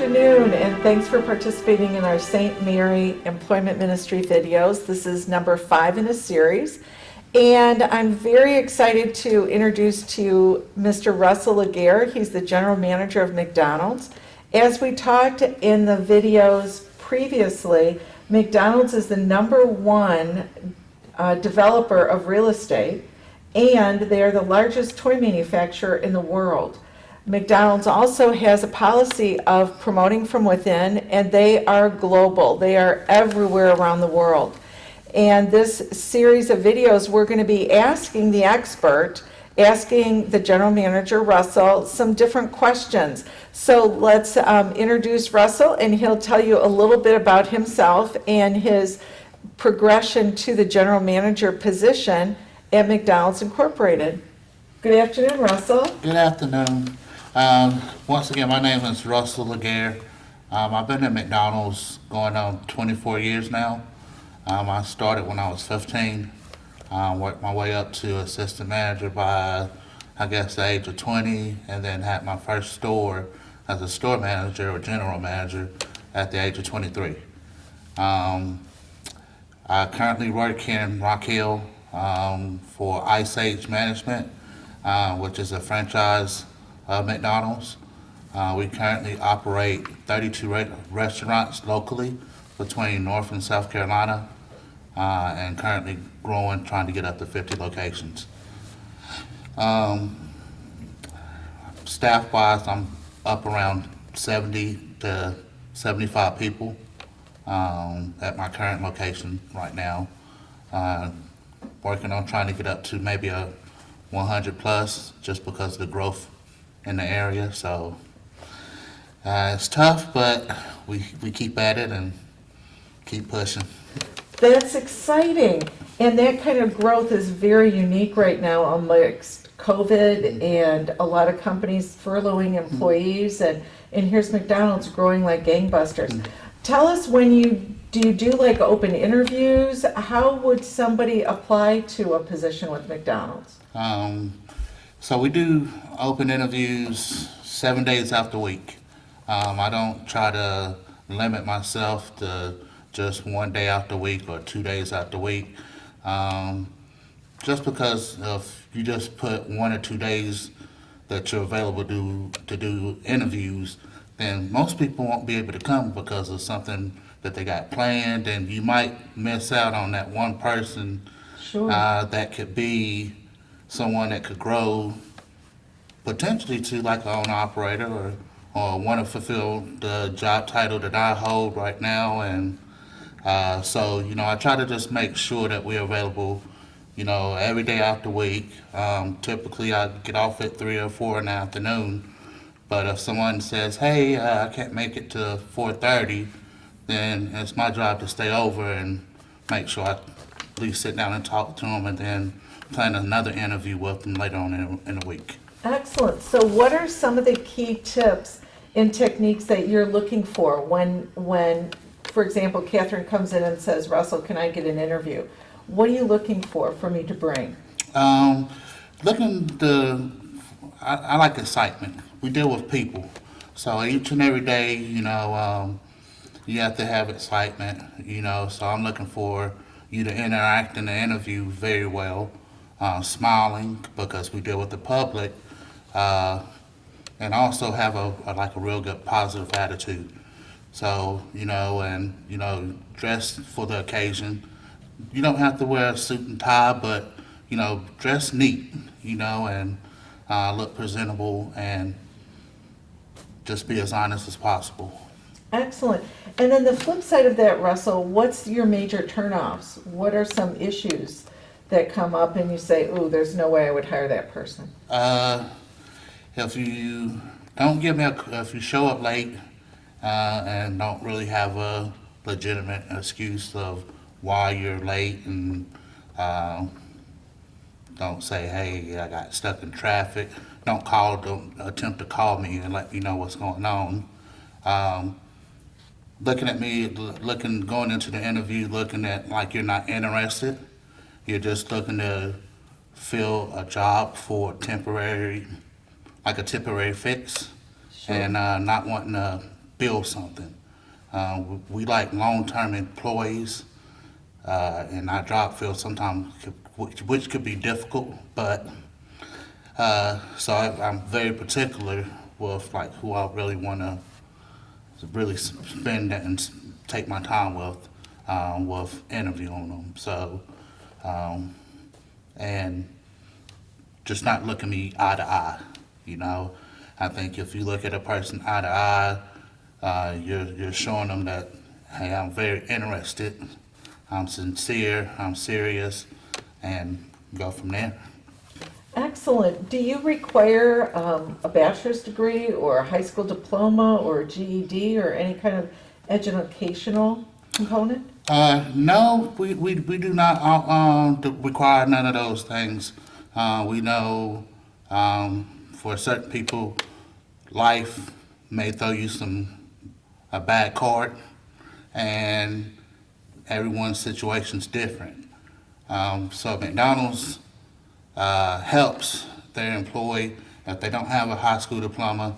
afternoon, and thanks for participating in our St. Mary Employment Ministry videos. This is number 5 in a series, and I'm very excited to introduce to you Mr. Russell Legare. He's the General Manager of McDonald's. As we talked in the videos previously, McDonald's is the #1 developer of real estate, and they are the largest toy manufacturer in the world. McDonald's also has a policy of promoting from within, and they are global. They are everywhere around the world. And this series of videos, we're going to be asking the expert, asking the general manager, Russell, some different questions. So let's introduce Russell, and he'll tell you a little bit about himself and his progression to the general manager position at McDonald's Incorporated. Good afternoon, Russell. Good afternoon. Once again, my name is Russell Legare. I've been at McDonald's going on 24 years now. I started when I was 15, worked my way up to assistant manager by, I guess, the age of 20, and then had my first store as a store manager or general manager at the age of 23. I currently work here in Rock Hill for Ice Age Management, which is a franchise of McDonald's. We currently operate 32 restaurants locally between North and South Carolina, and currently growing, trying to get up to 50 locations. Staff-wise, I'm up around 70 to 75 people at my current location right now. Working on trying to get up to maybe a 100 plus, just because of the growth in the area. So it's tough, but we keep at it and keep pushing. That's exciting. And that kind of growth is very unique right now amongst COVID and a lot of companies furloughing employees. And here's McDonald's growing like gangbusters. Tell us, when do you do like open interviews? How would somebody apply to a position with McDonald's? So we do open interviews 7 days out the week. I don't try to limit myself to just 1 day out the week or 2 days out the week. Just because if you just put 1 or 2 days that you're available to do interviews, then most people won't be able to come because of something that they got planned, and you might miss out on that one person. Sure. That could be someone that could grow potentially to like an owner operator or want to fulfill the job title that I hold right now. And so, I try to just make sure that we're available, every day out the week. Typically I get off at 3 or 4 in the afternoon. But if someone says, hey, I can't make it to 4:30, then it's my job to stay over and make sure I at least sit down and talk to them, and then plan another interview with them later on in the week. Excellent. So what are some of the key tips and techniques that you're looking for when, for example, Catherine comes in and says, Russell, can I get an interview? What are you looking for me to bring? I like excitement. We deal with people. So each and every day, you have to have excitement, so I'm looking for you to interact in the interview very well, smiling, because we deal with the public, and also have a real good positive attitude. So, dress for the occasion. You don't have to wear a suit and tie, but, dress neat, and look presentable, and just be as honest as possible. Excellent. And then the flip side of that, Russell, what's your major turnoffs? What are some issues that come up and you say, ooh, there's no way I would hire that person? If you if you show up late and don't really have a legitimate excuse of why you're late, and don't say, hey, I got stuck in traffic. Don't attempt to call me and let me know what's going on. Looking at me, going into the interview, looking at like you're not interested. You're just looking to fill a job for a temporary fix, sure, and not wanting to build something. We like long-term employees, in our job field sometimes, which could be difficult, but so I'm very particular with like who I really want to really spend and take my time with interviewing them. So, and just not looking me eye to eye, you know. I think if you look at a person eye to eye, you're showing them that, hey, I'm very interested, I'm sincere, I'm serious, and go from there. Excellent. Do you require a bachelor's degree or a high school diploma or a GED or any kind of educational component? No, we do not require none of those things. We know for certain people, life may throw you a bad card, and everyone's situation's different. So McDonald's helps their employee. If they don't have a high school diploma,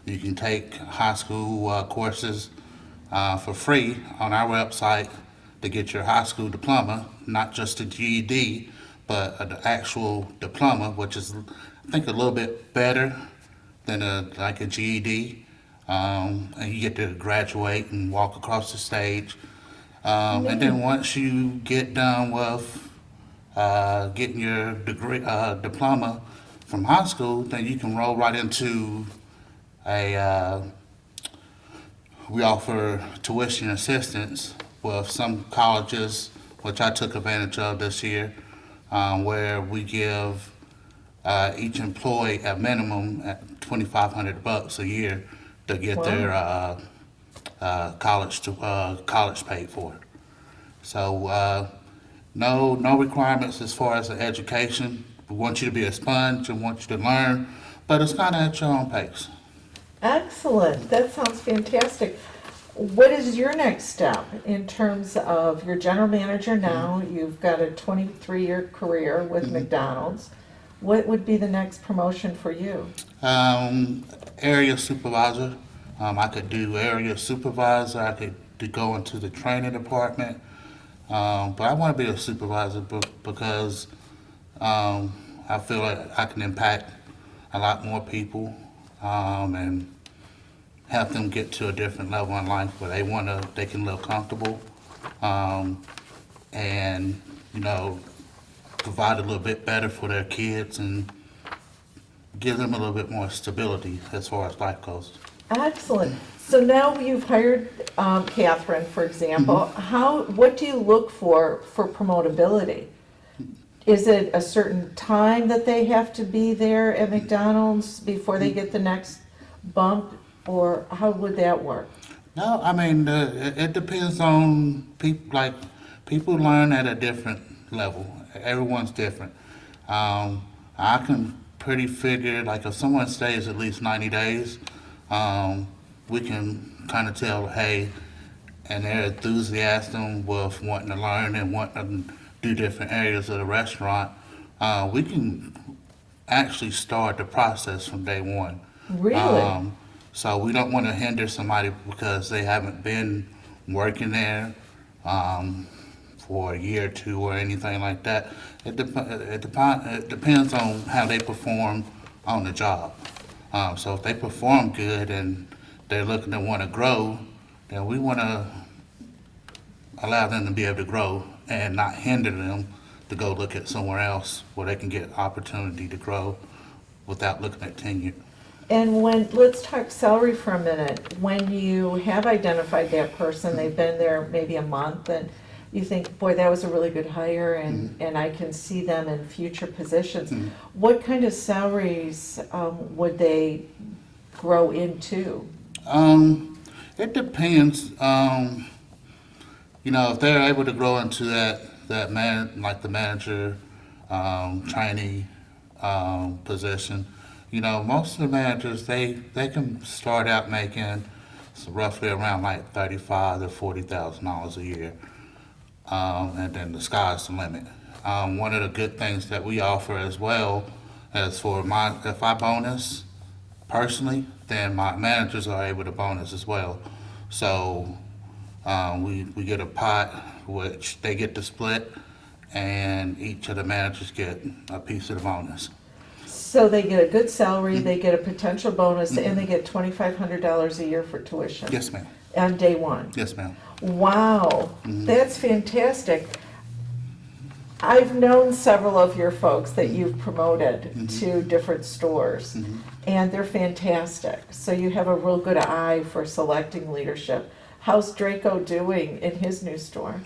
you can take high school courses for free on our website to get your high school diploma, not just a GED, but an actual diploma, which is, I think, a little bit better than like a GED. And you get to graduate and walk across the stage. And then once you get done with getting your degree, diploma from high school, then you can roll right into we offer tuition assistance with some colleges, which I took advantage of this year, where we give each employee a minimum at $2,500 a year to get their college paid for. So no requirements as far as the education. We want you to be a sponge and want you to learn, but it's kind of at your own pace. Excellent. That sounds fantastic. What is your next step in terms of your general manager now? You've got a 23-year career with McDonald's. What would be the next promotion for you? Area supervisor. I could do area supervisor. I could go into the training department. But I want to be a supervisor because I feel like I can impact a lot more people and help them get to a different level in life where they can live comfortable and, you know, provide a little bit better for their kids and give them a little bit more stability as far as life goes. Excellent. So now you've hired Catherine, for example. What do you look for promotability? Is it a certain time that they have to be there at McDonald's before they get the next bump, or how would that work? No, I mean, it depends on people. Like, people learn at a different level. Everyone's different. I can pretty figure, like, if someone stays at least 90 days, we can kind of tell, hey, and their enthusiasm with wanting to learn and wanting to do different areas of the restaurant, we can actually start the process from day one. Really? So we don't want to hinder somebody because they haven't been working there for a year or two or anything like that. It depends on how they perform on the job. So if they perform good and they're looking to want to grow, then we want to allow them to be able to grow and not hinder them to go look at somewhere else where they can get opportunity to grow without looking at tenure. And let's talk salary for a minute. When you have identified that person, they've been there maybe a month, and you think, boy, that was a really good hire, and I can see them in future positions. What kind of salaries would they grow into? It depends. You know, if they're able to grow into that man, like the manager, trainee position, you know, most of the managers, they can start out making roughly around like $35,000 to $40,000 a year, and then the sky's the limit. One of the good things that we offer as well is if I bonus personally, then my managers are able to bonus as well. So we get a pot, which they get to split, and each of the managers get a piece of the bonus. So they get a good salary, they get a potential bonus, and they get $2,500 a year for tuition Yes, ma'am. on day one. Yes, ma'am. Wow, that's fantastic. I've known several of your folks that you've promoted to different stores, and they're fantastic. So you have a real good eye for selecting leadership. How's Draco doing in his new store?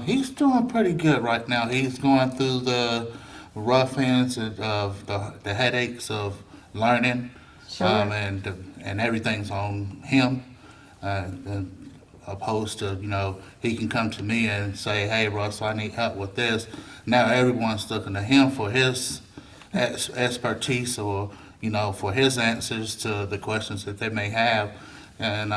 He's doing pretty good right now. He's going through the rough ends of the headaches of learning, Sure. and everything's on him. And opposed to, he can come to me and say, "Hey, Russ, I need help with this." Now everyone's looking to him for his expertise, or for his answers to the questions that they may have, and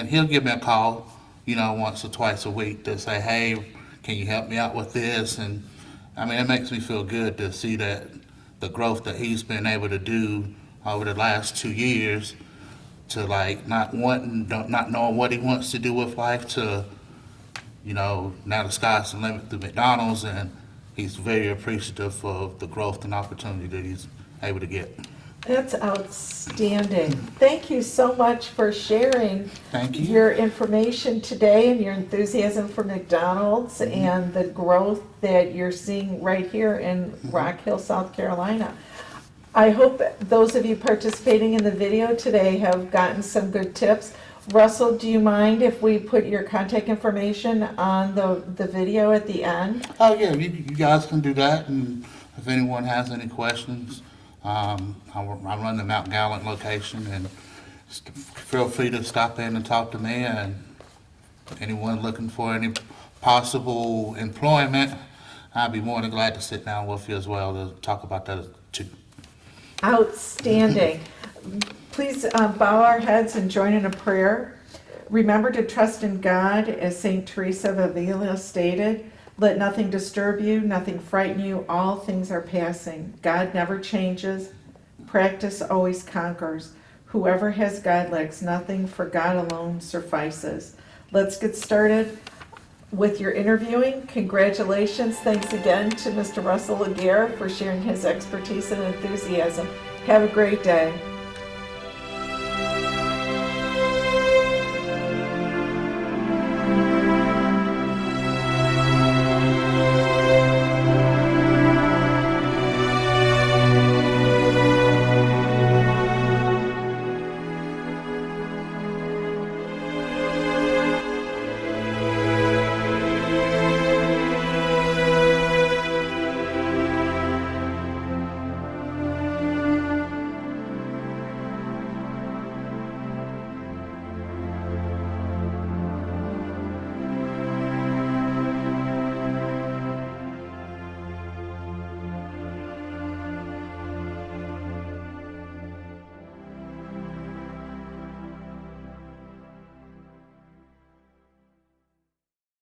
he'll give me a call, once or twice a week to say, "Hey, can you help me out with this?" And I mean, it makes me feel good to see that the growth that he's been able to do over the last 2 years, to not knowing what he wants to do with life, to now the sky's the limit through McDonald's, and he's very appreciative of the growth and opportunity that he's able to get. That's outstanding. Thank you so much for sharing Thank you. your information today and your enthusiasm for McDonald's and the growth that you're seeing right here in Rock Hill, South Carolina. I hope those of you participating in the video today have gotten some good tips. Russell, do you mind if we put your contact information on the video at the end? Oh yeah, you guys can do that, and if anyone has any questions, I run the Mount Gallant location, and feel free to stop in and talk to me, and anyone looking for any possible employment, I'd be more than glad to sit down with you as well to talk about that too. Outstanding. Please bow our heads and join in a prayer. Remember to trust in God, as St. Teresa of Avila stated. Let nothing disturb you, nothing frighten you. All things are passing. God never changes. Practice always conquers. Whoever has God lacks nothing, for God alone suffices. Let's get started with your interviewing. Congratulations. Thanks again to Mr. Russell Legare for sharing his expertise and enthusiasm. Have a great day.